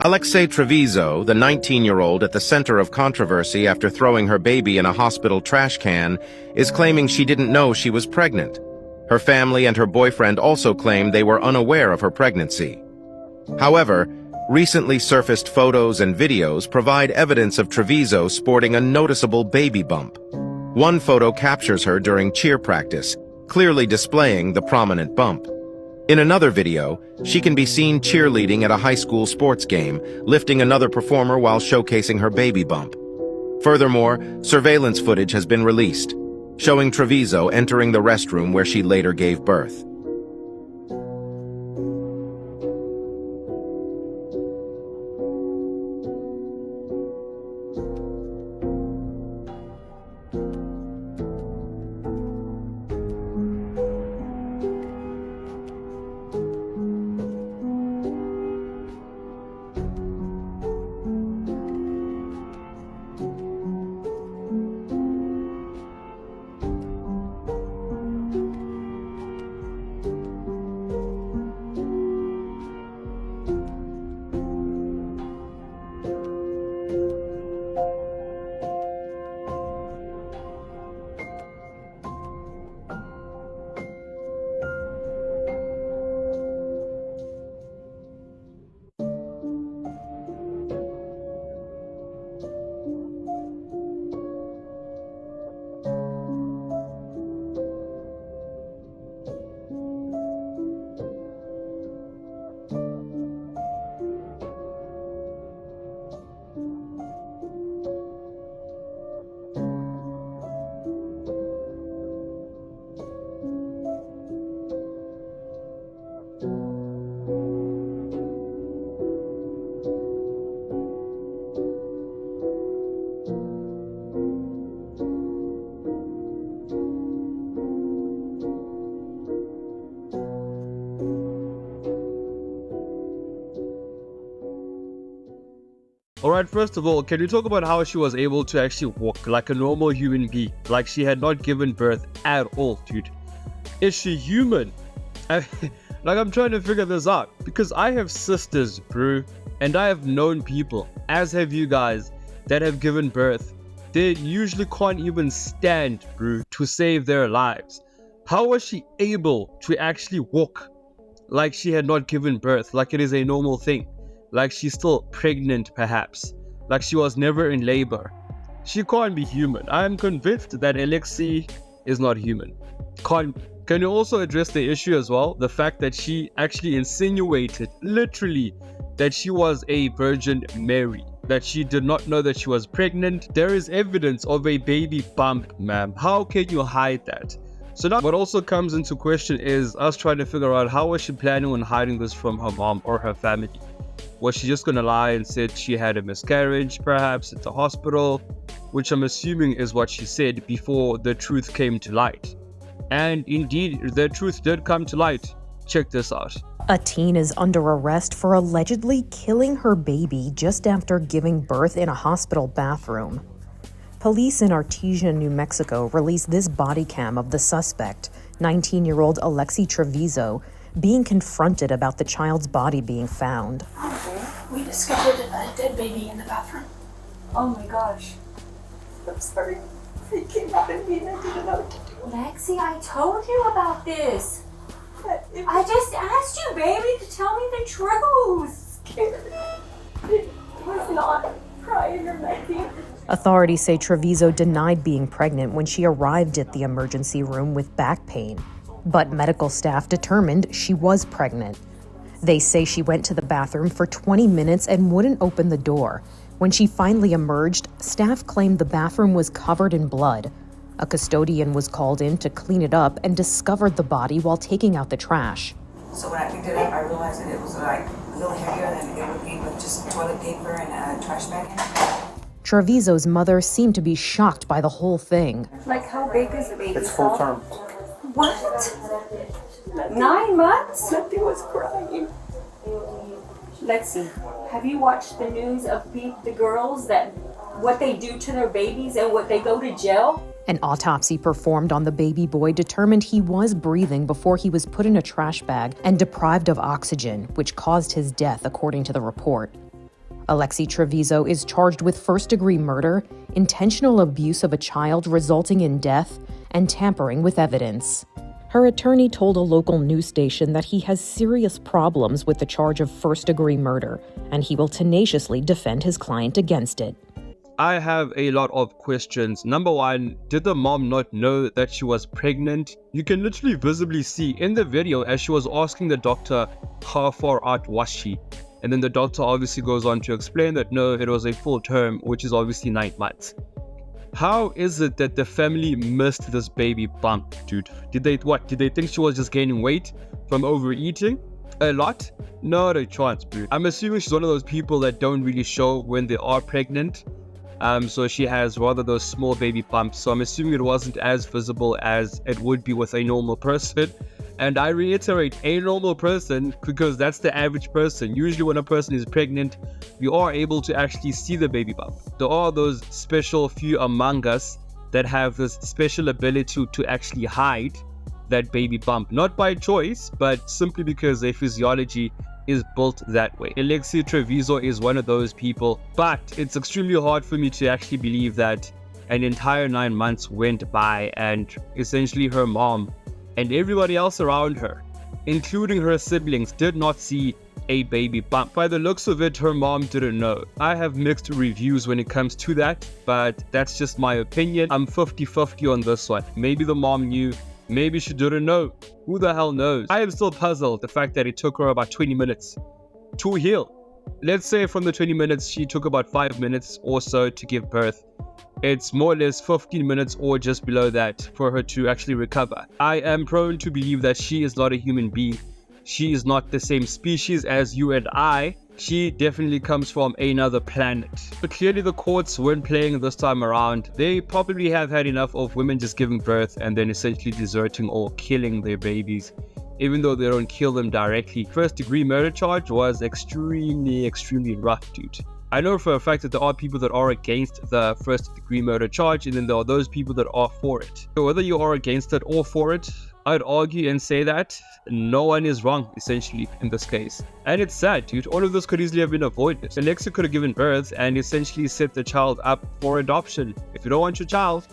Alexei Treviso, the 19-year-old at the center of controversy after throwing her baby in a hospital trash can, is claiming she didn't know she was pregnant. Her family and her boyfriend also claim they were unaware of her pregnancy. However, recently surfaced photos and videos provide evidence of Treviso sporting a noticeable baby bump. One photo captures her during cheer practice, clearly displaying the prominent bump. In another video, she can be seen cheerleading at a high school sports game, lifting another performer while showcasing her baby bump. Furthermore, surveillance footage has been released, showing Treviso entering the restroom where she later gave birth. Alright, first of all, can you talk about how she was able to actually walk like a normal human being? Like she had not given birth at all, dude. Is she human? I'm trying to figure this out. Because I have sisters, bro. And I have known people, as have you guys, that have given birth. They usually can't even stand, bro, to save their lives. How was she able to actually walk like she had not given birth? Like it is a normal thing. Like she's still pregnant, perhaps. Like she was never in labor. She can't be human. I am convinced that Alexei is not human. Can you also address the issue as well? The fact that she actually insinuated, literally, that she was a Virgin Mary. That she did not know that she was pregnant. There is evidence of a baby bump, ma'am. How can you hide that? So now what also comes into question is us trying to figure out how was she planning on hiding this from her mom or her family? Was she just gonna lie and said she had a miscarriage, perhaps at the hospital, which I'm assuming is what she said before the truth came to light. And indeed, the truth did come to light. Check this out. A teen is under arrest for allegedly killing her baby just after giving birth in a hospital bathroom. Police in Artesia, New Mexico released this body cam of the suspect, 19-year-old Alexei Treviso, being confronted about the child's body being found. We discovered a dead baby in the bathroom. Oh my gosh. I'm sorry. It came out of me and I didn't know what to do. Lexi, I told you about this. I just asked you, baby, to tell me the truth. It was not prior to making. Authorities say Treviso denied being pregnant when she arrived at the emergency room with back pain. But medical staff determined she was pregnant. They say she went to the bathroom for 20 minutes and wouldn't open the door. When she finally emerged, staff claimed the bathroom was covered in blood. A custodian was called in to clean it up and discovered the body while taking out the trash. So when I picked it up, I realized that it was like a little heavier than it would be with just toilet paper and a trash bag in it. Treviso's mother seemed to be shocked by the whole thing. Like, how big is the baby? It's full term. What? 9 months? Nothing was crying. Lexi, have you watched the news of the girls that what they do to their babies and what they go to jail? An autopsy performed on the baby boy determined he was breathing before he was put in a trash bag and deprived of oxygen, which caused his death, according to the report. Alexi Trevizo is charged with first-degree murder, intentional abuse of a child resulting in death, and tampering with evidence. Her attorney told a local news station that he has serious problems with the charge of first-degree murder, and he will tenaciously defend his client against it. I have a lot of questions. Number one, did the mom not know that she was pregnant? You can literally visibly see in the video as she was asking the doctor how far out was she. And then the doctor obviously goes on to explain that no, it was a full term, which is obviously 9 months. How is it that the family missed this baby bump, dude? Did they think she was just gaining weight from overeating a lot? Not a chance, dude. I'm assuming she's one of those people that don't really show when they are pregnant. So she has rather those small baby bumps. So I'm assuming it wasn't as visible as it would be with a normal person. And I reiterate, a normal person, because that's the average person. Usually when a person is pregnant, you are able to actually see the baby bump. There are those special few among us that have this special ability to actually hide that baby bump. Not by choice, but simply because their physiology is built that way. Alexi Trevizo is one of those people, but it's extremely hard for me to actually believe that an entire 9 months went by and essentially her mom and everybody else around her, including her siblings, did not see a baby bump. By the looks of it, her mom didn't know. I have mixed reviews when it comes to that, but that's just my opinion. I'm 50-50 on this one. Maybe the mom knew, maybe she didn't know. Who the hell knows? I am still puzzled the fact that it took her about 20 minutes to heal. Let's say from the 20 minutes, she took about 5 minutes or so to give birth. It's more or less 15 minutes or just below that for her to actually recover. I am prone to believe that she is not a human being. She is not the same species as you and I. She definitely comes from another planet. But clearly the courts weren't playing this time around. They probably have had enough of women just giving birth and then essentially deserting or killing their babies, even though they don't kill them directly. First-degree murder charge was extremely rough, dude. I know for a fact that there are people that are against the first-degree murder charge, and then there are those people that are for it. So whether you are against it or for it, I'd argue and say that no one is wrong, essentially, in this case. And it's sad, dude. All of this could easily have been avoided. Alexa could have given birth and essentially set the child up for adoption. If you don't want your child,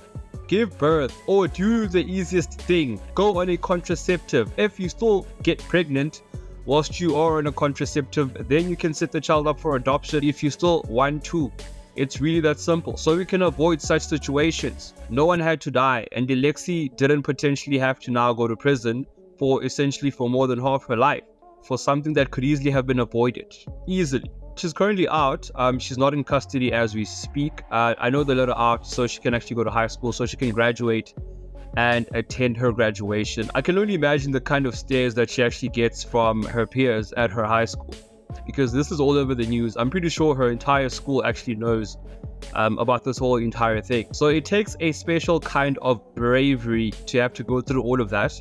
give birth or do the easiest thing. Go on a contraceptive. If you still get pregnant whilst you are on a contraceptive, then you can set the child up for adoption if you still want to. It's really that simple. So we can avoid such situations. No one had to die, and Alexi didn't potentially have to now go to prison for essentially for more than half her life for something that could easily have been avoided. Easily. She's currently out. She's not in custody as we speak. I know they let her out so she can actually go to high school, so she can graduate and attend her graduation. I can only imagine the kind of stares that she actually gets from her peers at her high school, because this is all over the news. I'm pretty sure her entire school actually knows about this whole entire thing. So it takes a special kind of bravery to have to go through all of that,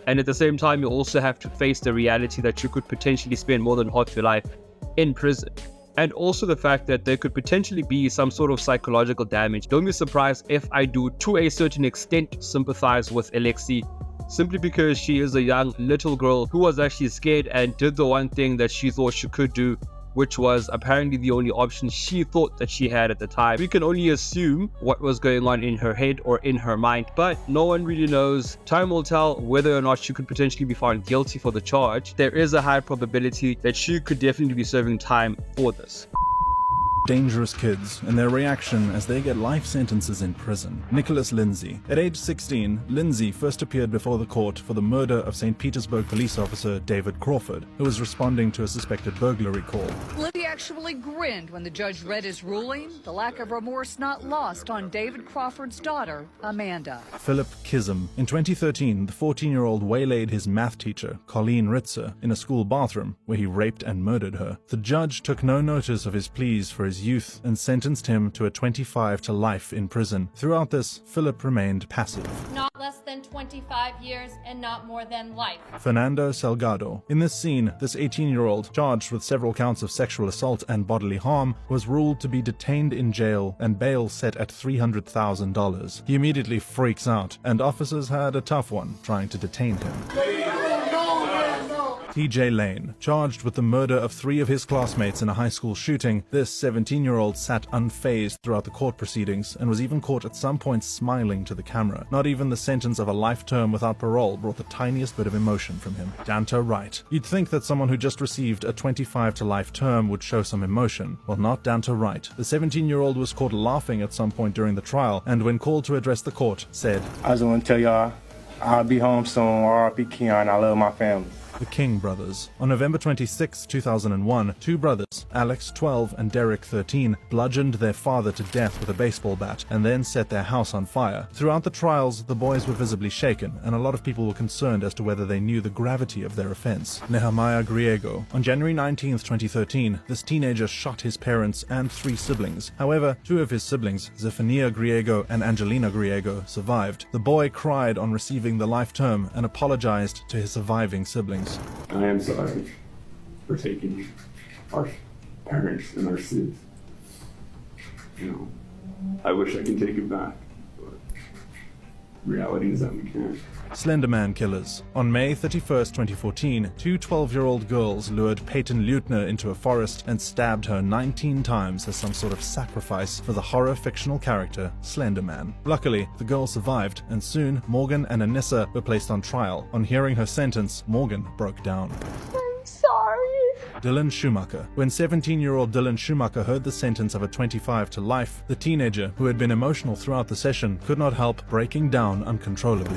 and at the same time you also have to face the reality that you could potentially spend more than half your life in prison. And also the fact that there could potentially be some sort of psychological damage. Don't be surprised if I do, to a certain extent, sympathize with Alexi, simply because she is a young little girl who was actually scared and did the one thing that she thought she could do, which was apparently the only option she thought that she had at the time. We can only assume what was going on in her head or in her mind, but no one really knows. Time will tell whether or not she could potentially be found guilty for the charge. There is a high probability that she could definitely be serving time for this. Dangerous kids and their reaction as they get life sentences in prison. Nicholas Lindsay. At age 16, Lindsay first appeared before the court for the murder of St. Petersburg police officer David Crawford, who was responding to a suspected burglary call. Lindsay actually grinned when the judge read his ruling, the lack of remorse not lost on David Crawford's daughter, Amanda. Philip Chisholm. In 2013, the 14-year-old waylaid his math teacher, Colleen Ritzer, in a school bathroom where he raped and murdered her. The judge took no notice of his pleas for his youth and sentenced him to a 25 to life in prison. Throughout this, Philip remained passive. Not less than 25 years and not more than life. Fernando Salgado. In this scene, this 18-year-old, charged with several counts of sexual assault and bodily harm, was ruled to be detained in jail and bail set at $300,000. He immediately freaks out, and officers had a tough one trying to detain him. T.J. Lane. Charged with the murder of 3 of his classmates in a high school shooting, this 17-year-old sat unfazed throughout the court proceedings and was even caught at some point smiling to the camera. Not even the sentence of a life term without parole brought the tiniest bit of emotion from him. Danto Wright. You'd think that someone who just received a 25 to life term would show some emotion. Well, not Danto Wright. The 17-year-old was caught laughing at some point during the trial, and when called to address the court, said, "I just want to tell y'all, I'll be home soon. R.I.P. Keon. I love my family." The King brothers. On November 26, 2001, 2 brothers, Alex, 12, and Derek, 13, bludgeoned their father to death with a baseball bat and then set their house on fire. Throughout the trials, the boys were visibly shaken, and a lot of people were concerned as to whether they knew the gravity of their offense. Nehemiah Griego. On January 19, 2013, this teenager shot his parents and 3 siblings. However, 2 of his siblings, Zephaniah Griego and Angelina Griego, survived. The boy cried on receiving the life term and apologized to his surviving siblings. I am sorry for taking our parents and our sins. I wish I can take it back, but reality is that we can't. Slenderman killers. On May 31, 2014, 2 12-year-old girls lured Peyton Leutner into a forest and stabbed her 19 times as some sort of sacrifice for the horror fictional character Slenderman. Luckily, the girl survived, and soon Morgan and Anissa were placed on trial. On hearing her sentence, Morgan broke down. I'm sorry. Dylan Schumacher. When 17-year-old Dylan Schumacher heard the sentence of a 25 to life, the teenager, who had been emotional throughout the session, could not help breaking down uncontrollably.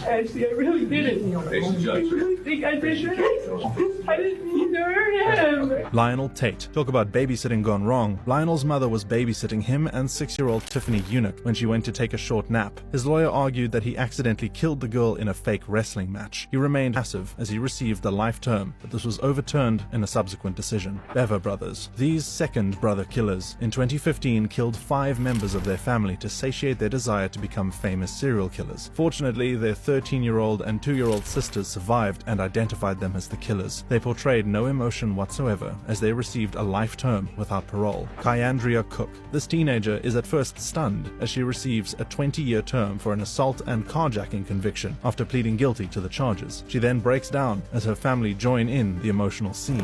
Actually, I really didn't. I really think I did it. I didn't mean to hurt him. Lionel Tate. Talk about babysitting gone wrong. Lionel's mother was babysitting him and 6-year-old Tiffany Unick when she went to take a short nap. His lawyer argued that he accidentally killed the girl in a fake wrestling match. He remained passive as he received the life term, but this was overturned in a subsequent decision. Bever brothers. These second brother killers in 2015 killed 5 members of their family to satiate their desire to become famous serial killers. Fortunately, their 13-year-old and 2-year-old sisters survived and identified them as the killers. They portrayed no emotion whatsoever as they received a life term without parole. Kyandria Cook. This teenager is at first stunned as she receives a 20-year term for an assault and carjacking conviction after pleading guilty to the charges. She then breaks down as her family join in the emotional scene.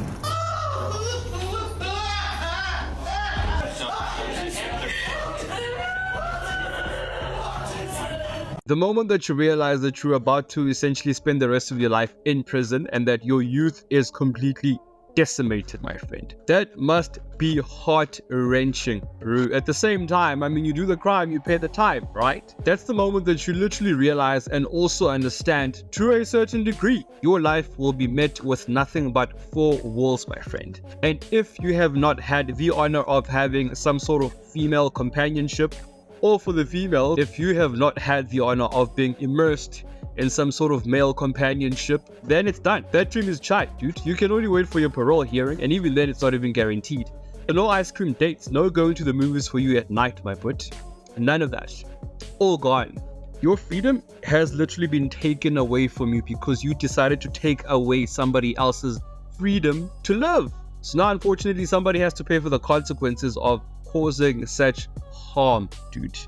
The moment that you realize that you're about to essentially spend the rest of your life in prison and that your youth is completely decimated, my friend, that must be heart-wrenching. At the same time, I mean, you do the crime, you pay the time, right? That's the moment that you literally realize and also understand, to a certain degree, your life will be met with nothing but 4 walls, my friend. And if you have not had the honor of having some sort of female companionship, or for the female, if you have not had the honor of being immersed in some sort of male companionship, then it's done. That dream is shot, dude. You can only wait for your parole hearing, and even then it's not even guaranteed. No ice cream dates, no going to the movies for you at night, my butt. None of that. All gone. Your freedom has literally been taken away from you because you decided to take away somebody else's freedom to live. So now, unfortunately, somebody has to pay for the consequences of causing such harm, dude.